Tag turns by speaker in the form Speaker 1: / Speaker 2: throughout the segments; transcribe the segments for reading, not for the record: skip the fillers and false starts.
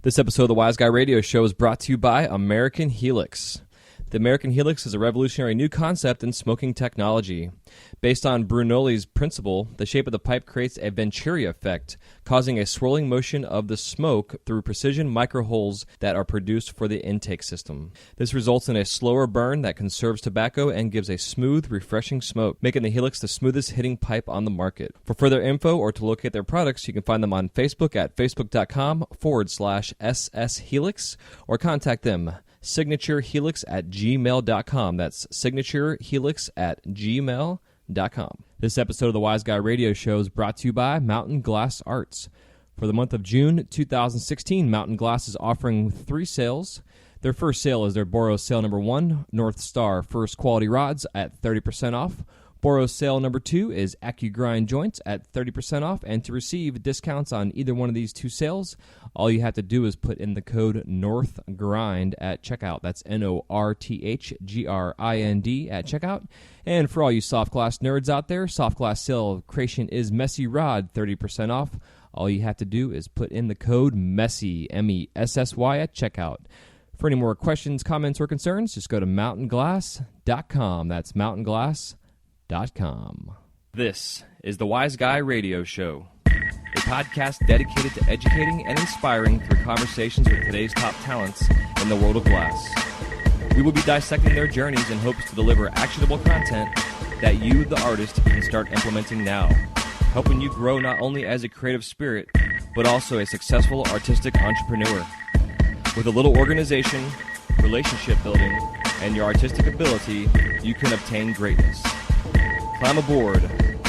Speaker 1: This episode of the Wise Guy Radio Show is brought to you by American Helix. The American Helix is a revolutionary new concept in smoking technology. Based on Brunelli's principle, the shape of the pipe creates a Venturi effect, causing a swirling motion of the smoke through precision micro holes that are produced for the intake system. This results in a slower burn that conserves tobacco and gives a smooth, refreshing smoke, making the Helix the smoothest hitting pipe on the market. For further info or to locate their products, you can find them on Facebook at facebook.com/SSHelix or contact them signaturehelix@gmail.com. That's signaturehelix@gmail.com. This episode of the Wise Guy Radio Show is brought to you by Mountain Glass Arts. For the month of June 2016, Mountain Glass is offering 3 sales. Their first sale is their Boros sale number 1, North Star First Quality Rods at 30% off. Boros sale number 2 is AccuGrind Joints at 30% off, and to receive discounts on either one of these 2 sales, all you have to do is put in the code NORTHGRIND at checkout. That's NORTHGRIND at checkout. And for all you soft glass nerds out there, soft glass sale creation is Messy Rod, 30% off. All you have to do is put in the code MESSY, MESSY at checkout. For any more questions, comments, or concerns, just go to mountainglass.com. That's mountainglass.com. This is the Wise Guy Radio Show, a podcast dedicated to educating and inspiring through conversations with today's top talents in the world of glass. We will be dissecting their journeys in hopes to deliver actionable content that you, the artist, can start implementing now, helping you grow not only as a creative spirit, but also a successful artistic entrepreneur. With a little organization, relationship building, and your artistic ability, you can obtain greatness. Climb aboard,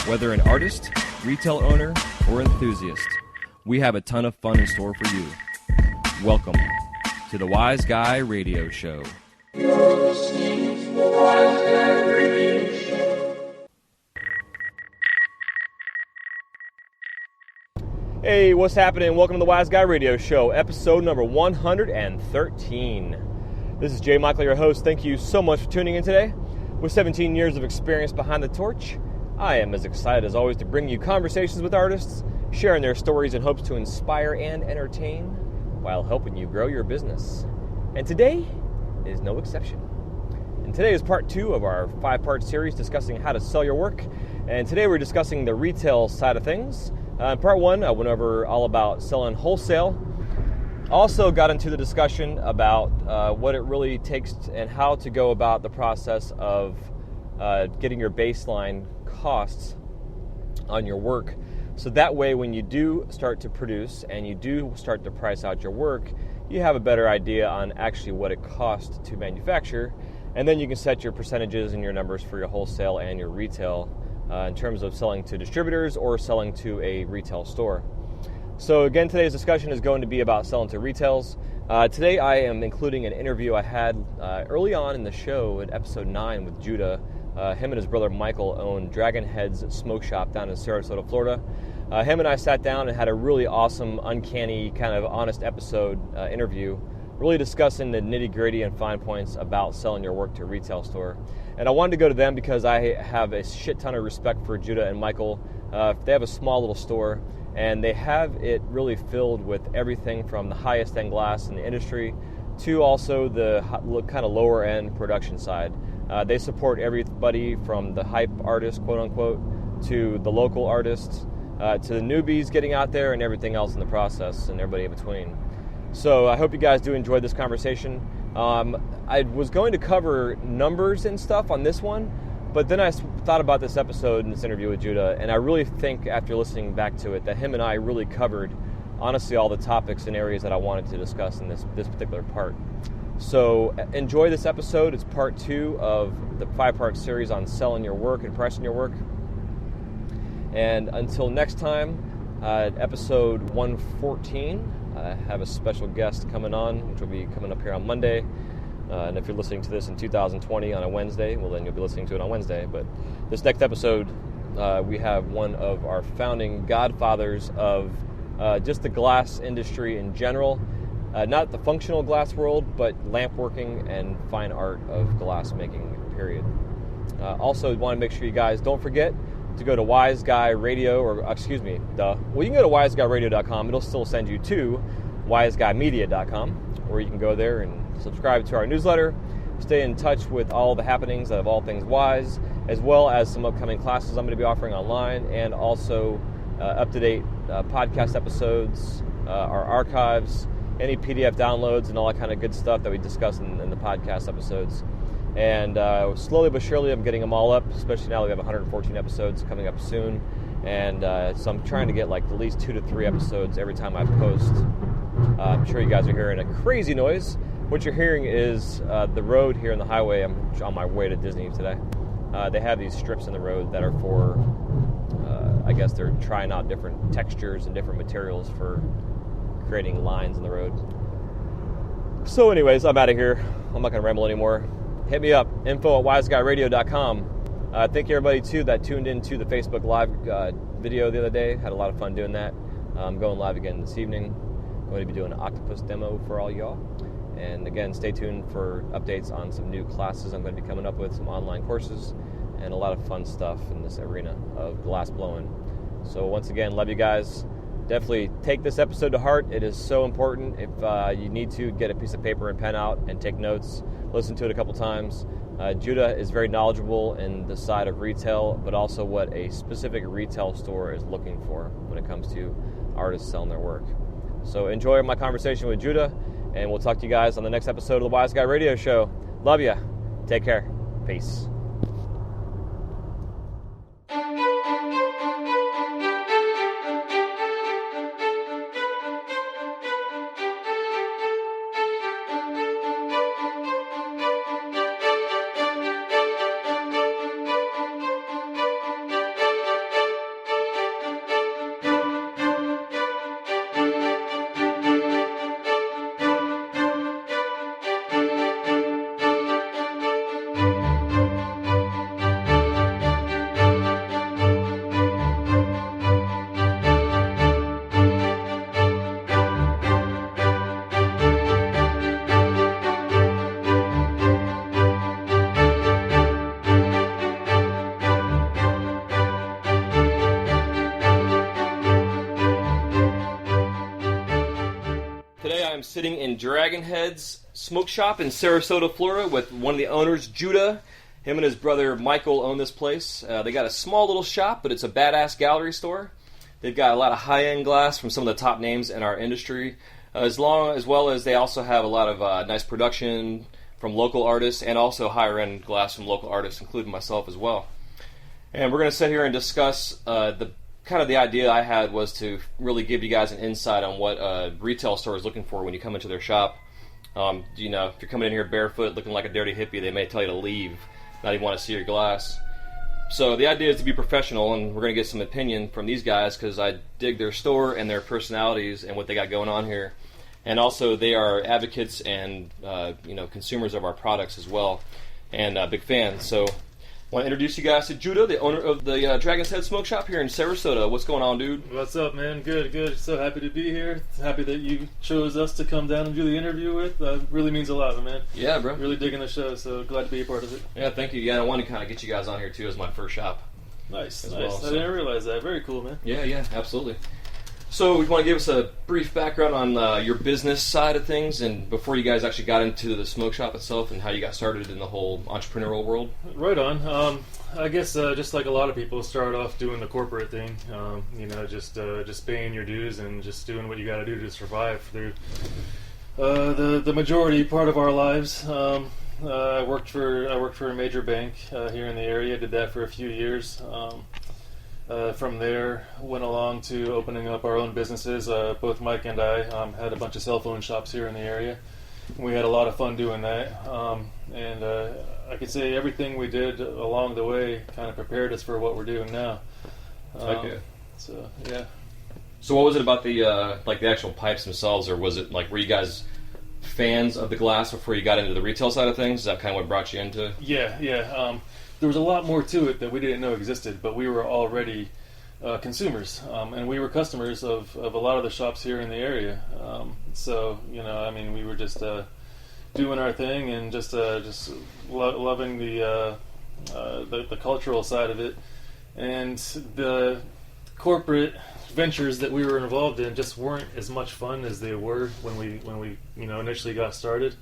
Speaker 1: whether an artist, retail owner, or enthusiast. We have a ton of fun in store for you. Welcome to the Wise Guy Radio Show.
Speaker 2: You're listening to the Wise Guy Radio Show.
Speaker 1: Hey, what's happening? Welcome to the Wise Guy Radio Show, episode number 113. This is Jay Michael, your host. Thank you so much for tuning in today. With 17 years of experience behind the torch, I am as excited as always to bring you conversations with artists, sharing their stories in hopes to inspire and entertain while helping you grow your business. And today is no exception. And today is part 2 of our 5-part series discussing how to sell your work. And today we're discussing the retail side of things. In part 1, I went over all about selling wholesale. Also got into the discussion about what it really takes and how to go about the process of getting your baseline costs on your work. So that way when you do start to produce and you do start to price out your work, you have a better idea on actually what it costs to manufacture. And then you can set your percentages and your numbers for your wholesale and your retail in terms of selling to distributors or selling to a retail store. So again, today's discussion is going to be about selling to retails. Today I am including an interview I had early on in the show in episode 9 with Judah. Him and his brother Michael own Dragon Headz SmokeShop down in Sarasota, Florida. Him and I sat down and had a really awesome, uncanny, kind of honest episode interview, really discussing the nitty-gritty and fine points about selling your work to a retail store. And I wanted to go to them because I have a shit ton of respect for Judah and Michael. They have a small little store, and they have it really filled with everything from the highest end glass in the industry to also the kind of lower end production side. They support everybody from the hype artists, quote unquote, to the local artists, to the newbies getting out there and everything else in the process and everybody in between. So I hope you guys do enjoy this conversation. I was going to cover numbers and stuff on this one, but then I thought about this episode and this interview with Judah, and I really think after listening back to it that him and I really covered, honestly, all the topics and areas that I wanted to discuss in this particular part. So enjoy this episode. It's part 2 of the 5-part series on selling your work and pricing your work. And until next time, episode 114, I have a special guest coming on, which will be coming up here on Monday. And if you're listening to this in 2020 on a Wednesday, well, then you'll be listening to it on Wednesday. But this next episode, we have one of our founding godfathers of just the glass industry in general. Not the functional glass world, but lamp working and fine art of glass making, period. Also, want to make sure you guys don't forget to go to Wise Guy Radio, or excuse me, you can go to wiseguyradio.com. It'll still send you to wiseguymedia.com, where you can go there and subscribe to our newsletter, stay in touch with all the happenings of all things Wise, as well as some upcoming classes I'm going to be offering online, and also up-to-date podcast episodes, our archives, any PDF downloads, and all that kind of good stuff that we discuss in the podcast episodes. And slowly but surely I'm getting them all up, especially now that we have 114 episodes coming up soon. And so I'm trying to get like at least 2 to 3 episodes every time I post. I'm sure you guys are hearing a crazy noise. What you're hearing is the road here on the highway. I'm on my way to Disney today. They have these strips in the road that are for, I guess they're trying out different textures and different materials for creating lines in the road. So anyways, I'm out of here. I'm not going to ramble anymore. Hit me up, info@wiseguyradio.com. Thank you everybody too that tuned into the Facebook Live video the other day. Had a lot of fun doing that. I'm going live again this evening. I'm going to be doing an octopus demo for all y'all. And again, stay tuned for updates on some new classes I'm going to be coming up with, some online courses, and a lot of fun stuff in this arena of glass blowing. So once again, love you guys. Definitely take this episode to heart. It is so important. If you need to, get a piece of paper and pen out and take notes. Listen to it a couple times. Judeh is very knowledgeable in the side of retail, but also what a specific retail store is looking for when it comes to artists selling their work. So enjoy my conversation with Judeh, and we'll talk to you guys on the next episode of the Wise Guy Radio Show. Love ya. Take care. Peace. Sitting in Dragon Headz SmokeShop in Sarasota, Florida, with one of the owners, Judeh. Him and his brother Michael own this place. They got a small little shop, but it's a badass gallery store. They've got a lot of high-end glass from some of the top names in our industry, as well as they also have a lot of nice production from local artists, and also higher-end glass from local artists, including myself as well. And we're going to sit here and discuss the idea I had was to really give you guys an insight on what a retail store is looking for when you come into their shop. If you're coming in here barefoot, looking like a dirty hippie, they may tell you to leave, not even want to see your glass. So the idea is to be professional, and we're going to get some opinion from these guys because I dig their store and their personalities and what they got going on here. And also, they are advocates and consumers of our products as well, and big fans. So I want to introduce you guys to Judeh, the owner of the Dragon Headz SmokeShop here in Sarasota. What's going on, dude?
Speaker 3: What's up, man? Good. So happy to be here. Happy that you chose us to come down and do the interview with. Really means a lot, man.
Speaker 1: Yeah, bro.
Speaker 3: Really digging the show, so glad to be a part of it.
Speaker 1: Yeah, thank you. Yeah, I wanted to kind of get you guys on here, too, as my first shop.
Speaker 3: Nice.
Speaker 1: Well,
Speaker 3: I didn't realize that. Very cool, man.
Speaker 1: Yeah, absolutely. So, you want to give us a brief background on your business side of things, and before you guys actually got into the smoke shop itself, and how you got started in the whole entrepreneurial world?
Speaker 3: Right on. I guess just like a lot of people, start off doing the corporate thing. Just paying your dues and just doing what you got to do to survive through the majority part of our lives. I worked for a major bank here in the area. Did that for a few years. From there, went along to opening up our own businesses. Both Mike and I had a bunch of cell phone shops here in the area. We had a lot of fun doing that. And I could say everything we did along the way kind of prepared us for what we're doing now.
Speaker 1: Okay.
Speaker 3: So, yeah.
Speaker 1: So what was it about the the actual pipes themselves, or was it were you guys fans of the glass before you got into the retail side of things? Is that kind of what brought you into?
Speaker 3: Yeah. There was a lot more to it that we didn't know existed, but we were already consumers, and we were customers of a lot of the shops here in the area. We were just doing our thing and just loving the cultural side of it. And the corporate ventures that we were involved in just weren't as much fun as they were when we initially got started.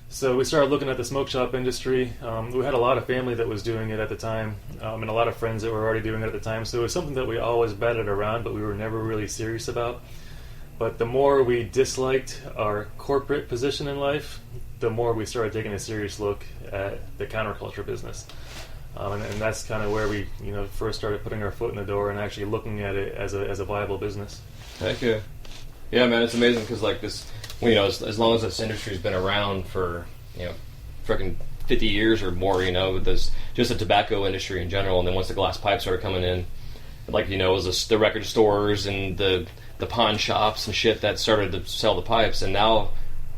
Speaker 3: So we started looking at the smoke shop industry. We had a lot of family that was doing it at the time, and a lot of friends that were already doing it at the time. So it was something that we always batted around, but we were never really serious about. But the more we disliked our corporate position in life, the more we started taking a serious look at the counterculture business. And that's kind of where we first started putting our foot in the door and actually looking at it as a viable business.
Speaker 1: Heck yeah. Yeah, man, it's amazing because like this, as long as this industry's been around for, freaking 50 years or more, with this, just the tobacco industry in general, and then once the glass pipes started coming in, like, it was the record stores and the pawn shops and shit that started to sell the pipes, and now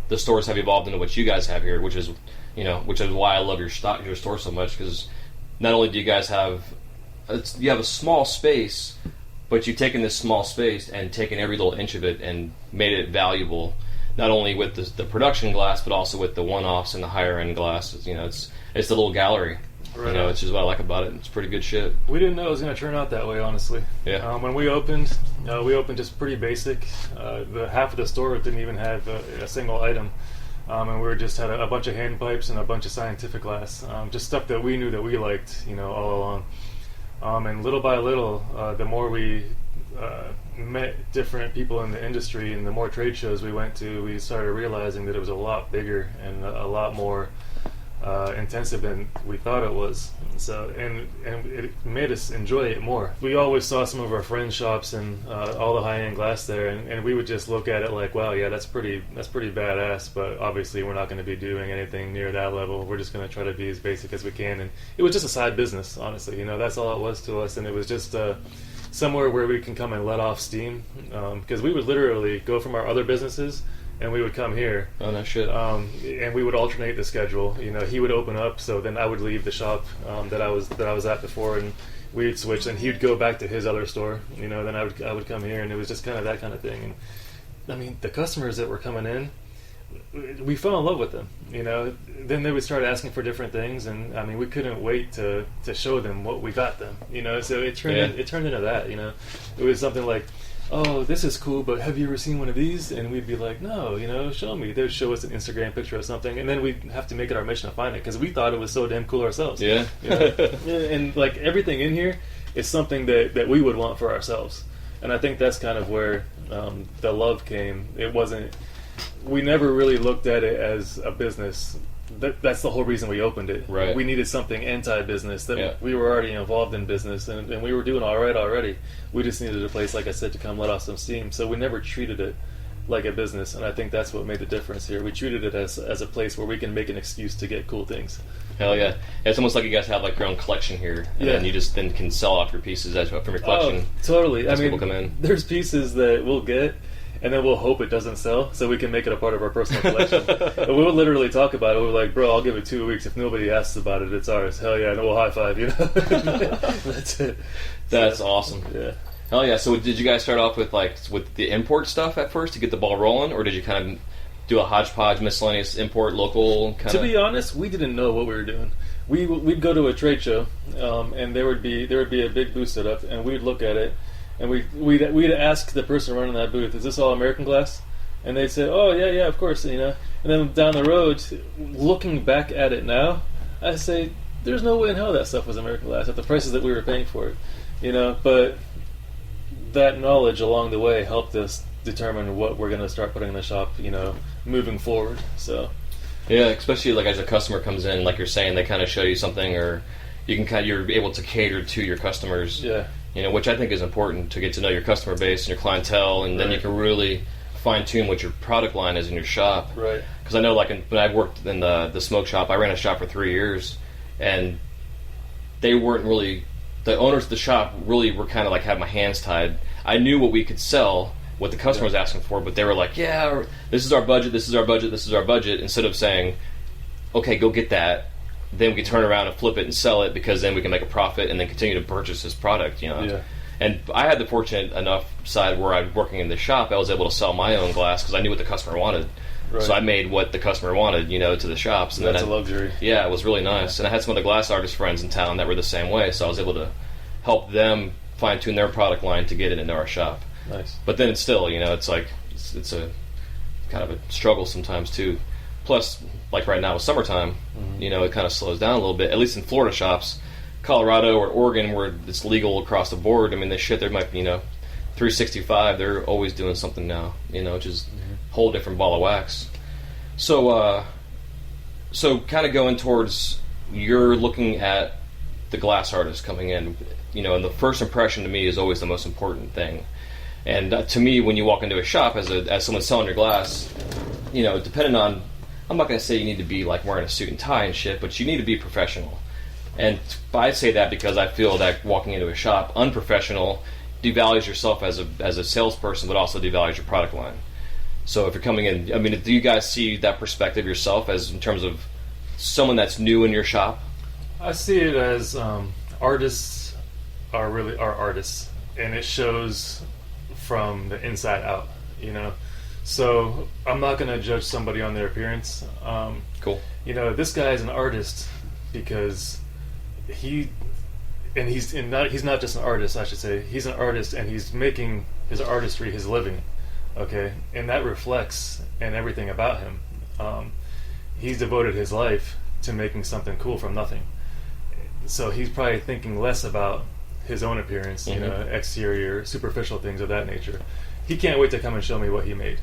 Speaker 1: the stores have evolved into what you guys have here, which is why I love your store so much, because not only do you guys have a small space, but you've taken this small space and taken every little inch of it and made it valuable, not only with the production glass, but also with the one-offs and the higher-end glass. It's the little gallery.
Speaker 3: Right.
Speaker 1: Which is what I like about it. It's pretty good shit.
Speaker 3: We didn't know it was going to turn out that way, honestly.
Speaker 1: Yeah.
Speaker 3: When we opened just pretty basic. The half of the store didn't even have a single item. And we just had a bunch of hand pipes and a bunch of scientific glass. Just stuff that we knew that we liked, all along. And little by little, the more we met different people in the industry and the more trade shows we went to, we started realizing that it was a lot bigger and a lot more intensive than we thought it was. So and it made us enjoy it more. We always saw some of our friends' shops and all the high-end glass there, and we would just look at it like, wow, yeah, that's pretty badass, but obviously we're not going to be doing anything near that level. We're just going to try to be as basic as we can. And it was just a side business, honestly. That's all it was to us, and it was just somewhere where we can come and let off steam, because we would literally go from our other businesses and we would come here.
Speaker 1: Oh, no shit.
Speaker 3: And we would alternate the schedule. He would open up, so then I would leave the shop that I was at before, and we'd switch. And he'd go back to his other store. Then I would come here, and it was just kind of that kind of thing. And I mean, the customers that were coming in, we fell in love with them. Then they would start asking for different things, and I mean, we couldn't wait to show them what we got them. So it turned into that. It was something like, oh, this is cool, but have you ever seen one of these? And we'd be like, no, show me. They'd show us an Instagram picture or something, and then we'd have to make it our mission to find it, because we thought it was so damn cool ourselves.
Speaker 1: Yeah.
Speaker 3: And like everything in here is something that we would want for ourselves. And I think that's kind of where the love came. We never really looked at it as a business. That's the whole reason we opened it.
Speaker 1: Right.
Speaker 3: We needed something anti-business. We were already involved in business, and we were doing all right already. We just needed a place, like I said, to come let off some steam. So we never treated it like a business, and I think that's what made the difference here. We treated it as a place where we can make an excuse to get cool things.
Speaker 1: Hell yeah. It's almost like you guys have like your own collection here, and then you just then can sell off your pieces from your collection.
Speaker 3: Oh, totally.
Speaker 1: As people come in.
Speaker 3: There's pieces that we'll get, and then we'll hope it doesn't sell, so we can make it a part of our personal collection. But we'll literally talk about it. We're like, bro, I'll give it 2 weeks. If nobody asks about it, it's ours. Hell yeah, and we'll high five, That's it.
Speaker 1: That's awesome.
Speaker 3: Yeah.
Speaker 1: Hell yeah. So did you guys start off with the import stuff at first to get the ball rolling, or did you kind of do a hodgepodge, miscellaneous import, local kind of?
Speaker 3: To be honest, we didn't know what we were doing. We'd go to a trade show, and there would be a big booth set up, and we'd look at it, and we'd ask the person running that booth, "Is this all American glass?" And they'd say, "Oh yeah, of course." And then down the road, looking back at it now, I say, "There's no way in hell that stuff was American glass at the prices that we were paying for it." But that knowledge along the way helped us determine what we're going to start putting in the shop, moving forward. So.
Speaker 1: Yeah, especially like as a customer comes in, like you're saying, they kind of show you something, or you're able to cater to your customers.
Speaker 3: Yeah.
Speaker 1: Which I think is important to get to know your customer base and your clientele, and then you can really fine tune what your product line is in your shop.
Speaker 3: Right.
Speaker 1: Because I know, like when I worked in the smoke shop, I ran a shop for 3 years, and they weren't really. The owners of the shop really were kind of like had my hands tied. I knew what we could sell, what the customer was asking for, but they were like, yeah, this is our budget, this is our budget, this is our budget, instead of saying, okay, go get that, then we can turn around and flip it and sell it, because then we can make a profit and then continue to purchase this product,
Speaker 3: Yeah.
Speaker 1: And I had the fortunate enough side where I was working in the shop, I was able to sell my own glass because I knew what the customer wanted. Right. So I made what the customer wanted, to the shops. And
Speaker 3: that's
Speaker 1: then
Speaker 3: a luxury.
Speaker 1: Yeah, it was really nice. And I had some of the glass artist friends in town that were the same way, so I was able to help them fine tune their product line to get it into our shop.
Speaker 3: Nice.
Speaker 1: But then it's still, it's like it's a kind of a struggle sometimes too. Plus, like right now with summertime, it kind of slows down a little bit. At least in Florida shops, Colorado or Oregon, where it's legal across the board. I mean, there might be 365. They're always doing something now, which is a whole different ball of wax. So kind of going towards, you're looking at the glass artist coming in, and the first impression to me is always the most important thing. And to me, when you walk into a shop as someone selling your glass, depending on, I'm not going to say you need to be like wearing a suit and tie and shit, but you need to be professional. And I say that because I feel that walking into a shop unprofessional devalues yourself as a salesperson, but also devalues your product line. So if you're coming in, I mean, do you guys see that perspective yourself as in terms of someone that's new in your shop?
Speaker 3: I see it as artists are artists, and it shows from the inside out, So I'm not going to judge somebody on their appearance.
Speaker 1: Cool.
Speaker 3: This guy is an artist because he's not just an artist, I should say. He's an artist, and he's making his artistry his living. Okay, and that reflects in everything about him. He's devoted his life to making something cool from nothing. So he's probably thinking less about his own appearance, exterior, superficial things of that nature. He can't wait to come and show me what he made,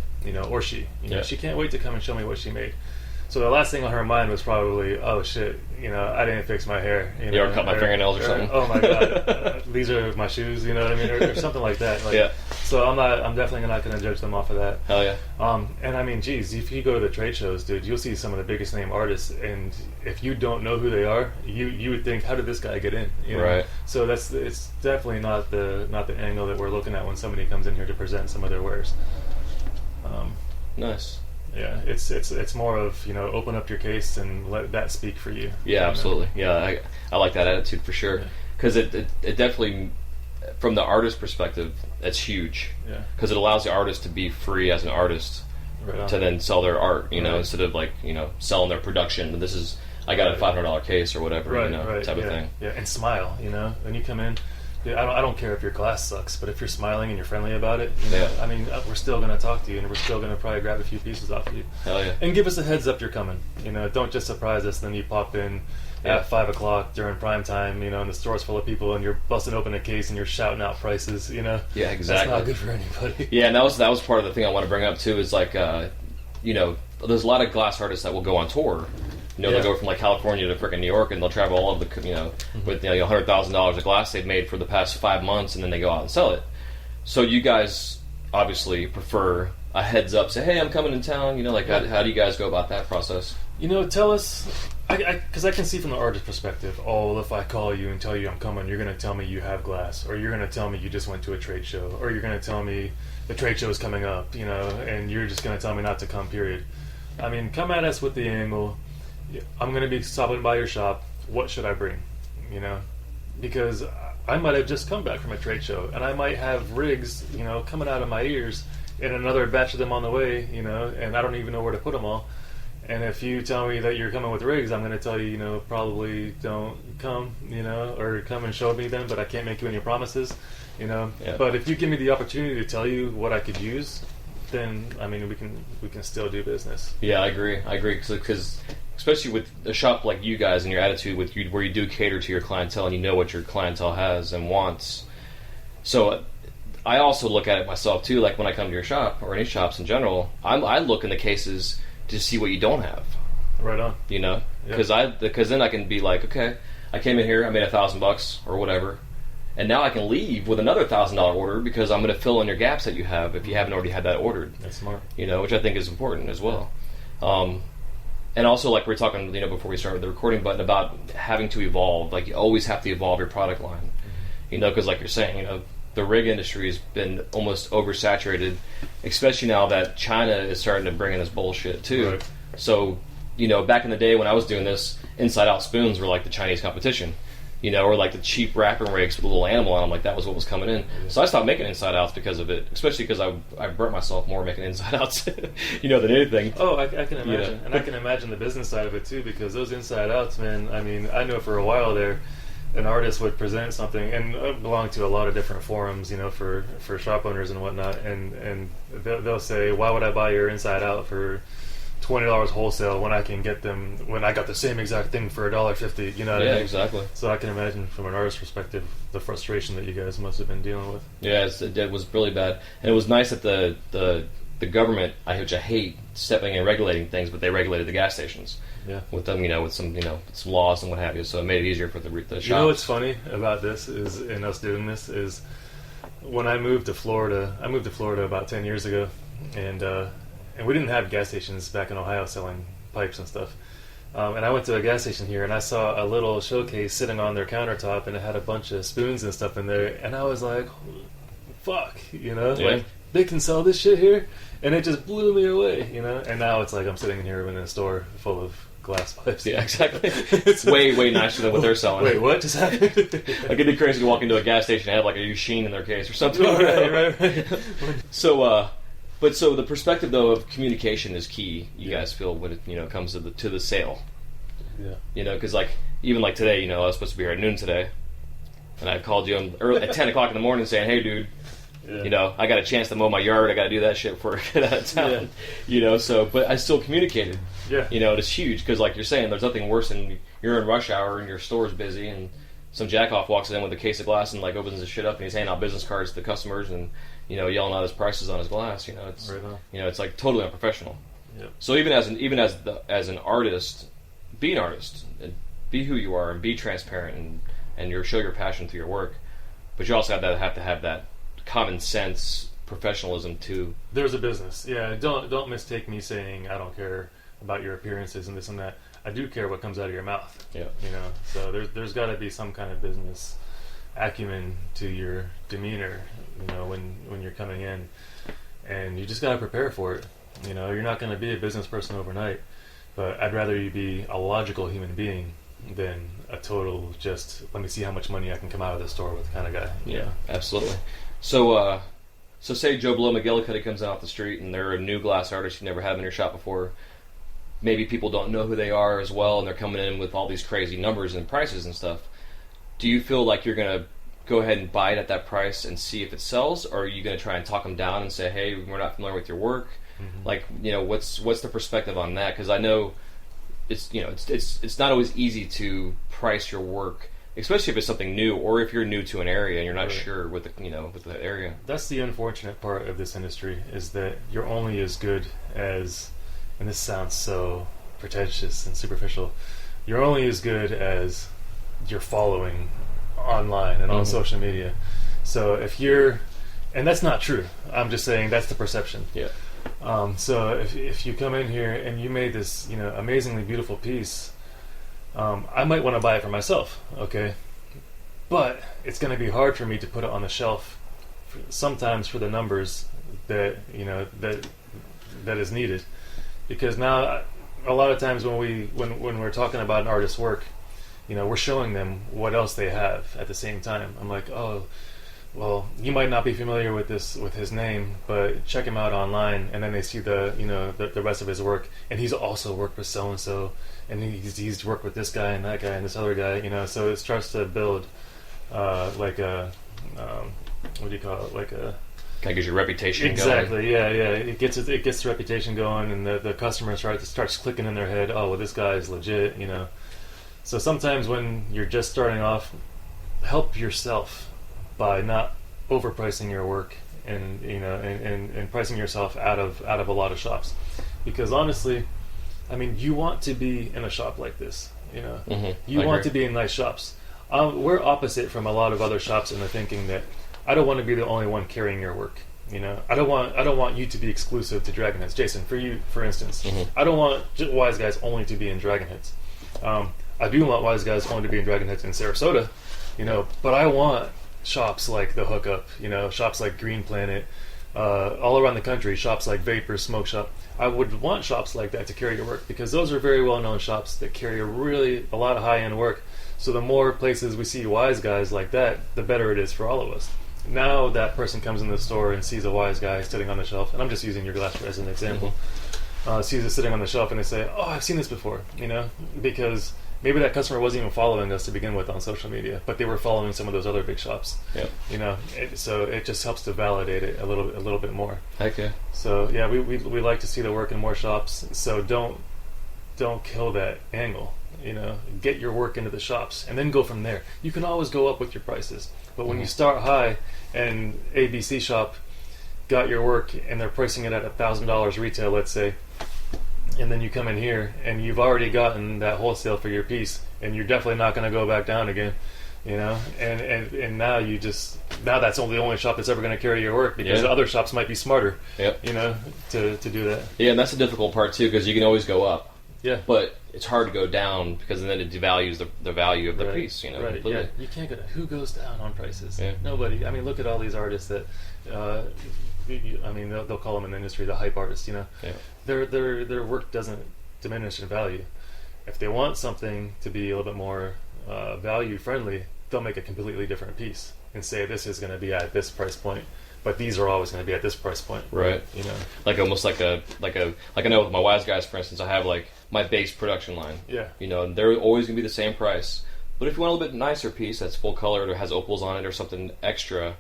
Speaker 3: or she. She can't wait to come and show me what she made. So the last thing on her mind was probably, oh shit, I didn't fix my hair.
Speaker 1: Or cut my fingernails or something.
Speaker 3: Oh my god, these are my shoes. You know what I mean, or something like that. So I'm definitely not going to judge them off of that.
Speaker 1: Hell yeah.
Speaker 3: And I mean, geez, if you go to the trade shows, dude, you'll see some of the biggest name artists, and if you don't know who they are, you would think, how did this guy get in?
Speaker 1: Right.
Speaker 3: So it's definitely not the angle that we're looking at when somebody comes in here to present some of their wares.
Speaker 1: Nice.
Speaker 3: Yeah, it's more of, open up your case and let that speak for you.
Speaker 1: Yeah, absolutely. Yeah, I like that attitude for sure. Because it definitely, from the artist perspective, that's huge.
Speaker 3: Yeah.
Speaker 1: Because it allows the artist to be free as an artist to then sell their art, instead of selling their production. This is, I got a $500 case or whatever, type of thing.
Speaker 3: Yeah, and smile, when you come in. I don't care if your glass sucks, but if you're smiling and you're friendly about it, I mean, we're still going to talk to you, and we're still going to probably grab a few pieces off of you.
Speaker 1: Hell yeah.
Speaker 3: And give us a heads up you're coming. Don't just surprise us, then you pop in at 5 o'clock during prime time, and the store's full of people, and you're busting open a case and you're shouting out prices,
Speaker 1: Yeah, exactly.
Speaker 3: That's not good for anybody.
Speaker 1: Yeah, and that was part of the thing I want to bring up, too, is there's a lot of glass artists that will go on tour. They'll go from California to freaking New York, and they'll travel all over the, with $100,000 of glass they've made for the past 5 months, and then they go out and sell it. So you guys obviously prefer a heads up, say, hey, I'm coming in town. How do you guys go about that process?
Speaker 3: Tell us, because I can see from the artist perspective. Oh, if I call you and tell you I'm coming, you're going to tell me you have glass, or you're going to tell me you just went to a trade show, or you're going to tell me the trade show is coming up, and you're just going to tell me not to come. Period. I mean, come at us with the angle. I'm going to be stopping by your shop. What should I bring? Because I might have just come back from a trade show, and I might have rigs, coming out of my ears, and another batch of them on the way, and I don't even know where to put them all. And if you tell me that you're coming with rigs, I'm going to tell you, probably don't come, or come and show me them, but I can't make you any promises, Yeah. But if you give me the opportunity to tell you what I could use, then I mean we can still do business.
Speaker 1: Yeah, I agree. Because especially with a shop like you guys and your attitude where you do cater to your clientele and you know what your clientele has and wants. So I also look at it myself too. Like when I come to your shop or any shops in general, I look in the cases to see what you don't have.
Speaker 3: Right on.
Speaker 1: Because then I can be like, okay, I came in here, I made $1,000 or whatever. And now I can leave with another $1,000 order because I'm going to fill in your gaps that you have if you haven't already had that ordered.
Speaker 3: That's smart.
Speaker 1: Which I think is important as well. And also, like we were talking, before we started the recording button about having to evolve. Like you always have to evolve your product line. Because like you're saying, the rig industry has been almost oversaturated, especially now that China is starting to bring in this bullshit too.
Speaker 3: Right.
Speaker 1: So, back in the day when I was doing this, inside-out spoons were like the Chinese competition. Or like the cheap wrapping rigs with a little animal on them, like that was what was coming in. Yeah. So I stopped making inside-outs because of it, especially because I burnt myself more making inside-outs, than anything.
Speaker 3: Oh, I can imagine. And I can imagine the business side of it too, because those inside-outs, man, I mean, I know for a while there, an artist would present something, and I belong to a lot of different forums, for shop owners and whatnot, and they'll say, why would I buy your Inside Out for $20 wholesale when I can get them, when I got the same exact thing for $1.50, you know what I mean?
Speaker 1: Exactly.
Speaker 3: So I can imagine from an artist's perspective the frustration that you guys must have been dealing with.
Speaker 1: Yeah, it was really bad. And it was nice that the government, which I hate stepping in and regulating things, but they regulated the gas stations.
Speaker 3: Yeah.
Speaker 1: With them, with some laws and what have you, so it made it easier for the shops.
Speaker 3: You know what's funny about this is, in us doing this, is when I moved to Florida about 10 years ago, and we didn't have gas stations back in Ohio selling pipes and stuff. And I went to a gas station here, and I saw a little showcase sitting on their countertop, and it had a bunch of spoons and stuff in there, and I was like, fuck, like, they can sell this shit here? And it just blew me away, And now it's like I'm sitting here in a store full of glass pipes.
Speaker 1: Yeah, exactly. It's way nicer than what they're selling.
Speaker 3: Wait, what just happened?
Speaker 1: Like, it'd be crazy to walk into a gas station and have like a Usheen in their case or something.
Speaker 3: Right.
Speaker 1: So, so the perspective though of communication is key. You guys feel when it comes to the sale.
Speaker 3: Yeah.
Speaker 1: Because like even like today, I was supposed to be here at noon today, and I called you early at 10 o'clock in the morning saying, "Hey, dude."
Speaker 3: Yeah.
Speaker 1: I got a chance to mow my yard. I got to do that shit before I get out of town. Yeah. But I still communicated.
Speaker 3: Yeah.
Speaker 1: It's huge because, like you're saying, there's nothing worse than you're in rush hour and your store's busy and some jackoff walks in with a case of glass and like opens his shit up and he's handing out business cards to the customers and yelling out his prices on his glass. It's
Speaker 3: right on.
Speaker 1: It's like totally unprofessional.
Speaker 3: Yep.
Speaker 1: So even as an artist, be an artist and be who you are and be transparent and show your passion through your work, but you also have to have that common sense professionalism too.
Speaker 3: There's a business. Yeah, don't mistake me saying I don't care about your appearances and this and that. I do care what comes out of your mouth.
Speaker 1: Yeah.
Speaker 3: So there's got to be some kind of business acumen to your demeanor, when you're coming in, and you just got to prepare for it. You're not going to be a business person overnight, but I'd rather you be a logical human being than a total just let me see how much money I can come out of this store with kind of guy.
Speaker 1: Yeah, absolutely. So say Joe Blow McGillicuddy comes out the street and they're a new glass artist you've never had in your shop before. Maybe people don't know who they are as well, and they're coming in with all these crazy numbers and prices and stuff. Do you feel like you're going to go ahead and buy it at that price and see if it sells, or are you going to try and talk them down and say, hey, we're not familiar with your work? Mm-hmm. Like, what's the perspective on that? Because I know it's not always easy to price your work, especially if it's something new, or if you're new to an area and you're not sure with the area. That's
Speaker 3: the unfortunate part of this industry, is that you're only as good as, and this sounds so pretentious and superficial, you're only as good as your following online and on social media. So and that's not true. I'm just saying that's the perception.
Speaker 1: Yeah.
Speaker 3: So if you come in here and you made this amazingly beautiful piece, I might want to buy it for myself, okay? But it's going to be hard for me to put it on the shelf sometimes for the numbers that that is needed, because now a lot of times when we're talking about an artist's work, we're showing them what else they have at the same time. I'm like, oh, well, you might not be familiar with his name, but check him out online, and then they see the rest of his work, and he's also worked with so and so, and he's worked with this guy and that guy and this other guy, so it starts to build like a what do you call it, like a
Speaker 1: kind of gives your reputation
Speaker 3: exactly
Speaker 1: going.
Speaker 3: Yeah it gets the reputation going, and the customer starts clicking in their head, oh well, this guy is legit. So sometimes when you're just starting off, help yourself by not overpricing your work and and pricing yourself out of a lot of shops, because honestly, I mean, you want to be in a shop like this. You want to be in nice shops. We're opposite from a lot of other shops in the thinking that I don't want to be the only one carrying your work. I don't want you to be exclusive to Dragon Headz. Jason, for you, for instance, I don't want Wise Guys only to be in Dragon Headz. I do want Wise Guys only to be in Dragon Headz in Sarasota, but I want shops like The Hookup, shops like Green Planet, all around the country, shops like Vapor, SmokeShop. I would want shops like that to carry your work, because those are very well-known shops that carry a lot of high-end work. So the more places we see Wise Guys like that, the better it is for all of us. Now that person comes in the store and sees a Wise Guy sitting on the shelf, and I'm just using your glass as an example, sees it sitting on the shelf and they say, oh, I've seen this before, because maybe that customer wasn't even following us to begin with on social media, but they were following some of those other big shops.
Speaker 1: Yep.
Speaker 3: You know, so it just helps to validate it a little bit more.
Speaker 1: Heck yeah.
Speaker 3: So yeah, we like to see the work in more shops. So don't kill that angle. You know, get your work into the shops and then go from there. You can always go up with your prices, but when you start high and ABC shop got your work and they're pricing it at $1,000 retail, let's say, and then you come in here and you've already gotten that wholesale for your piece, and you're definitely not going to go back down again, you know. And now that's only the only shop that's ever going to carry your work, because the other shops might be smarter, you know, to do that. Yeah,
Speaker 1: and that's the difficult part too, because you can always go up.
Speaker 3: Yeah,
Speaker 1: but it's hard to go down, because then it devalues the value of the piece, you know.
Speaker 3: Right.
Speaker 1: Completely.
Speaker 3: Yeah, you can't go down. Who goes down on prices?
Speaker 1: Yeah.
Speaker 3: Nobody. I mean, look at all these artists that. I mean, they'll call them in the industry the hype artists. You know, their work doesn't diminish in value. If they want something to be a little bit more value friendly, they'll make a completely different piece and say this is going to be at this price point, but these are always going to be at this price point.
Speaker 1: Right.
Speaker 3: You know,
Speaker 1: like almost like I know with my Wise Guys, for instance, I have like my base production line.
Speaker 3: Yeah.
Speaker 1: You know, they're always going to be the same price. But if you want a little bit nicer piece that's full colored or has opals on it or something extra,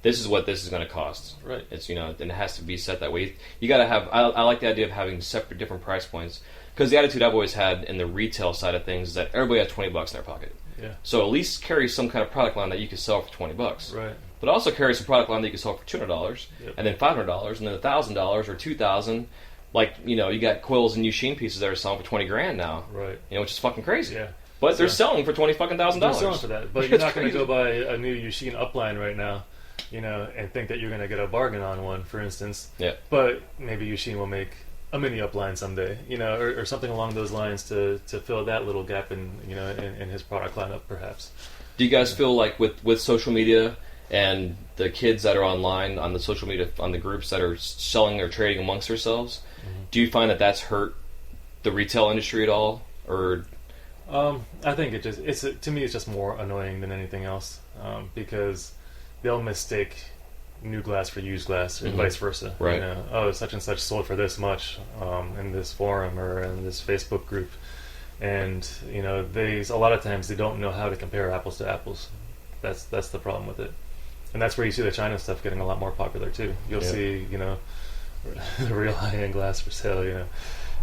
Speaker 1: this is what this is going to cost.
Speaker 3: Right.
Speaker 1: It's, you know, and it has to be set that way. You got to have. I like the idea of having separate different price points, because the attitude I've always had in the retail side of things is that everybody has $20 in their pocket.
Speaker 3: Yeah.
Speaker 1: So at least carry some kind of product line that you can sell for $20.
Speaker 3: Right.
Speaker 1: But also carry some product line that you can sell for $200, and then $500, and then $1,000 or $2,000. Like, you know, you got quills and Yushin pieces that are selling for $20,000 now.
Speaker 3: Right.
Speaker 1: You know, which is fucking crazy.
Speaker 3: Yeah.
Speaker 1: But they're selling for $20,000.
Speaker 3: They're selling for that, but you're not going to go buy a new Yushin upline right now, you know, and think that you're going to get a bargain on one, for instance.
Speaker 1: Yeah.
Speaker 3: But maybe Yushin will make a mini upline someday, you know, or something along those lines to fill that little gap in, you know, in his product lineup, perhaps.
Speaker 1: Do you guys feel like with social media and the kids that are online on the social media, on the groups that are selling or trading amongst themselves, do you find that that's hurt the retail industry at all, or?
Speaker 3: I think to me it's just more annoying than anything else, because they'll mistake new glass for used glass, and vice versa.
Speaker 1: Right.
Speaker 3: You know, oh, such and such sold for this much in this forum or in this Facebook group, and you know, a lot of times they don't know how to compare apples to apples. That's the problem with it, and that's where you see the China stuff getting a lot more popular too. You'll see, you know, real high-end glass for sale. You know.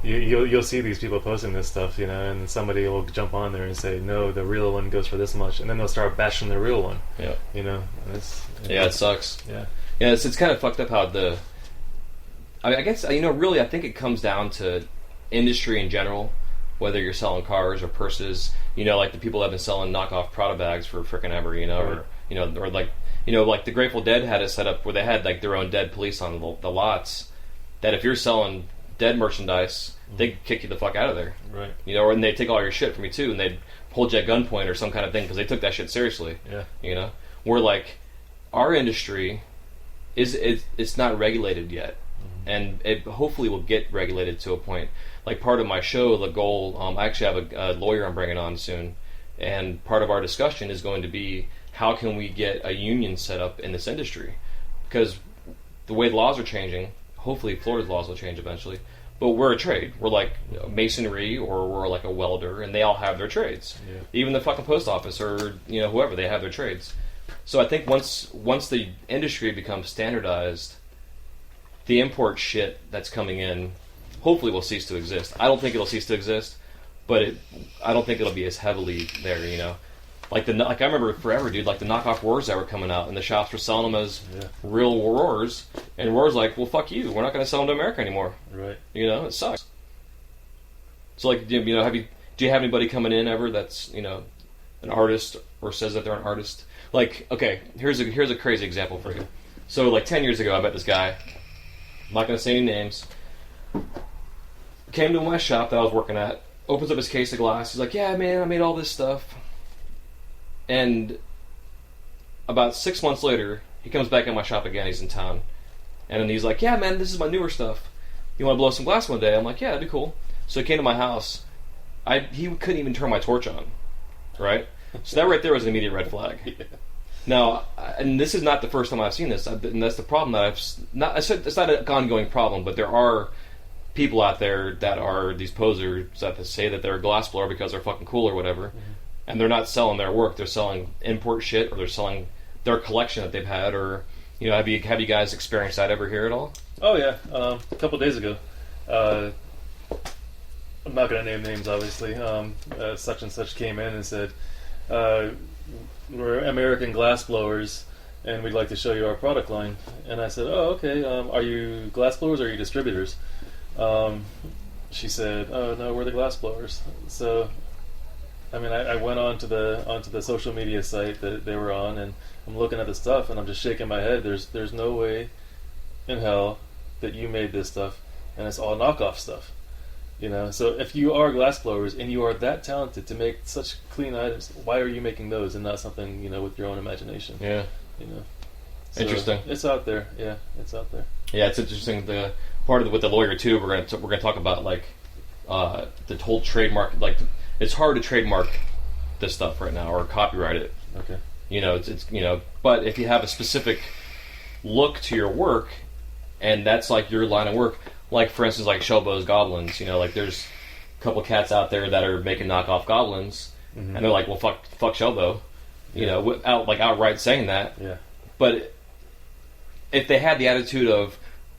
Speaker 3: You'll see these people posting this stuff, you know, and somebody will jump on there and say, no, the real one goes for this much, and then they'll start bashing the real one.
Speaker 1: Yeah.
Speaker 3: You know,
Speaker 1: it sucks.
Speaker 3: Yeah.
Speaker 1: Yeah, it's kind of fucked up how I guess, you know, really I think it comes down to industry in general, whether you're selling cars or purses, you know, like the people that have been selling knockoff Prada bags for frickin' ever, you know, or, you know, or like, you know, like the Grateful Dead had it set up where they had like their own dead police on the lots, that if you're selling dead merchandise, they kick you the fuck out of there.
Speaker 3: Right.
Speaker 1: You know, and they take all your shit from you too, and they'd hold you at gunpoint or some kind of thing because they took that shit seriously.
Speaker 3: Yeah.
Speaker 1: You know, where like our industry it's not regulated yet, and it hopefully will get regulated to a point. Like part of my show, the goal, I actually have a lawyer I'm bringing on soon, and part of our discussion is going to be how can we get a union set up in this industry, because the way the laws are changing. Hopefully Florida's laws will change eventually, but we're a trade. We're like masonry, or we're like a welder, and they all have their trades. Yeah. Even the fucking post office, or you know, whoever, they have their trades. So I think once the industry becomes standardized, the import shit that's coming in hopefully will cease to exist. I don't think it'll cease to exist, but I don't think it'll be as heavily there, you know. Like I remember forever, dude, like the knockoff Roars that were coming out, and the shops were selling them as real Roars, and Roars like, well, fuck you, we're not going to sell them to America anymore.
Speaker 3: Right.
Speaker 1: You know, it sucks. So like, you know, do you have anybody coming in ever that's, you know, an artist or says that they're an artist? Like, okay, here's a crazy example for you. So like 10 years ago, I met this guy. I'm not going to say any names. Came to my shop that I was working at. Opens up his case of glass. He's like, yeah, man, I made all this stuff. And about 6 months later, he comes back in my shop again. He's in town. And then he's like, yeah, man, this is my newer stuff. You want to blow some glass one day? I'm like, yeah, that'd be cool. So he came to my house. He couldn't even turn my torch on. Right? So that right there was an immediate red flag. Yeah. Now, and this is not the first time I've seen this. And that's the problem that it's not an ongoing problem, but there are people out there that are these posers that say that they're a glassblower because they're fucking cool or whatever, and they're not selling their work. They're selling import shit, or they're selling their collection that they've had, or have you guys experienced that ever here at all?
Speaker 3: Oh yeah, a couple days ago. I'm not going to name names, obviously. Such and such came in and said, "We're American glassblowers, and we'd like to show you our product line." And I said, "Oh, okay. Are you glassblowers or are you distributors?" She said, "Oh no, we're the glassblowers." So, I mean, I went onto the social media site that they were on, and I'm looking at the stuff, and I'm just shaking my head. There's no way in hell that you made this stuff, and it's all knockoff stuff. So if you are glassblowers and you are that talented to make such clean items, why are you making those and not something with your own imagination?
Speaker 1: Yeah.
Speaker 3: So
Speaker 1: interesting.
Speaker 3: It's out there. Yeah, it's out there.
Speaker 1: Yeah, it's interesting. The part of with the lawyer too, we're gonna talk about like the whole trademark. Like, it's hard to trademark this stuff right now or copyright it.
Speaker 3: Okay.
Speaker 1: It's but if you have a specific look to your work, and that's like your line of work, like for instance, like Shelbo's Goblins. Like there's a couple cats out there that are making knockoff goblins, and they're like, well, fuck Shelbo, outright saying that.
Speaker 3: Yeah.
Speaker 1: But if they had the attitude of,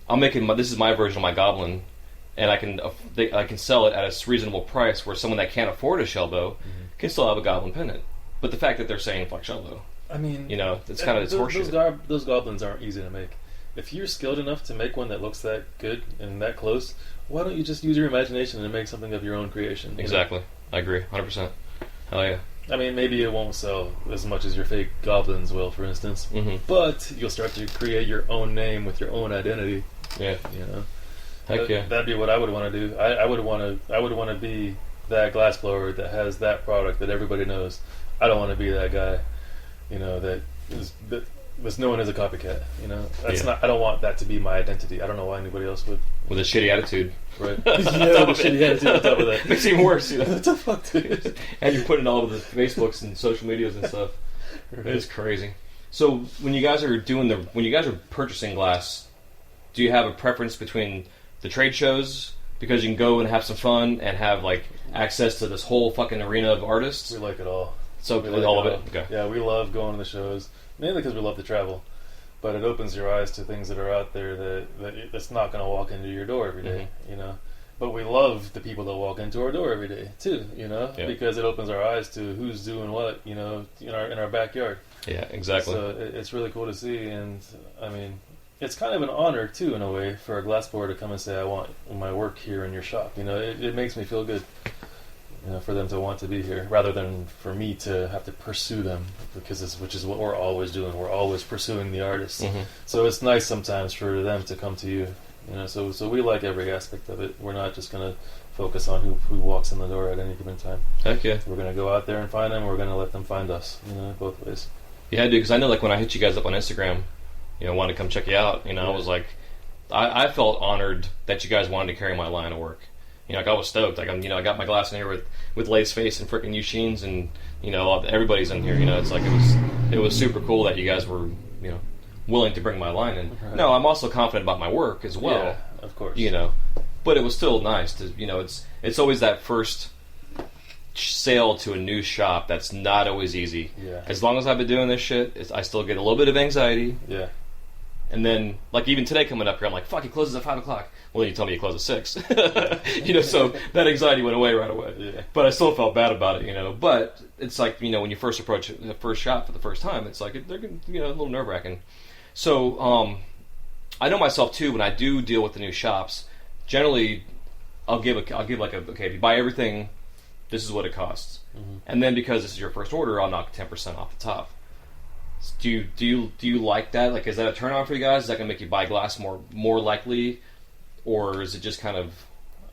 Speaker 1: I'm making this is my version of my goblin, and I can sell it at a reasonable price where someone that can't afford a Shelbo can still have a goblin pendant. But the fact that they're saying fuck Shelbo,
Speaker 3: I mean,
Speaker 1: it's kind of horseshit.
Speaker 3: Those goblins aren't easy to make. If you're skilled enough to make one that looks that good and that close, why don't you just use your imagination and make something of your own creation?
Speaker 1: Exactly. I agree, 100%. Hell yeah.
Speaker 3: I mean, maybe it won't sell as much as your fake goblins will, for instance, but you'll start to create your own name with your own identity.
Speaker 1: Yeah. Heck yeah.
Speaker 3: That'd be what I would want to do. I would want to be that glassblower that has that product that everybody knows. I don't want to be that guy, that's known as a copycat. That's not. I don't want that to be my identity. I don't know why anybody else would.
Speaker 1: With a shitty attitude,
Speaker 3: right? Yeah, with a shitty attitude on top of that.
Speaker 1: Makes it even worse.
Speaker 3: What the fuck, dude?
Speaker 1: And you're putting it all over the Facebooks and social medias and stuff. Right. It's crazy. So when you guys are purchasing glass, do you have a preference between the trade shows, because you can go and have some fun and have like access to this whole fucking arena of artists?
Speaker 3: We like it all.
Speaker 1: So we like all of it. Okay.
Speaker 3: Yeah, we love going to the shows, mainly because we love to travel. But it opens your eyes to things that are out there that's not going to walk into your door every day, But we love the people that walk into our door every day too, because it opens our eyes to who's doing what, in our backyard.
Speaker 1: Yeah, exactly.
Speaker 3: So it's really cool to see, and I mean, it's kind of an honor too, in a way, for a glassblower to come and say, "I want my work here in your shop." It makes me feel good. For them to want to be here, rather than for me to have to pursue them, which is what we're always doing. We're always pursuing the artists. So it's nice sometimes for them to come to you. So we like every aspect of it. We're not just going to focus on who walks in the door at any given time.
Speaker 1: Heck yeah.
Speaker 3: We're going to go out there and find them. We're going to let them find us. Both ways.
Speaker 1: Yeah, dude. Because I know, like when I hit you guys up on Instagram, wanted to come check you out. I was like, I felt honored that you guys wanted to carry my line of work. I was stoked. Like I got my glass in here with Lay's face and freaking Yushin's, and everybody's in here. It's like it was super cool that you guys were willing to bring my line in. Right. No, I'm also confident about my work as well.
Speaker 3: Yeah, of course.
Speaker 1: But it was still nice to it's always that first sale to a new shop that's not always easy.
Speaker 3: Yeah.
Speaker 1: As long as I've been doing this shit, I still get a little bit of anxiety.
Speaker 3: Yeah.
Speaker 1: And then, like, even today coming up here, I'm like, fuck, he closes at 5 o'clock. Well, then you told me he closed at 6. So that anxiety went away right away.
Speaker 3: Yeah.
Speaker 1: But I still felt bad about it, But it's like, when you first approach the first shop for the first time, it's like, they're a little nerve-wracking. So, I know myself, too, when I do deal with the new shops, generally, I'll give like okay, if you buy everything, this is what it costs. And then because this is your first order, I'll knock 10% off the top. Do you like that? Like, is that a turn on for you guys? Is that gonna make you buy glass more likely, or is it just kind of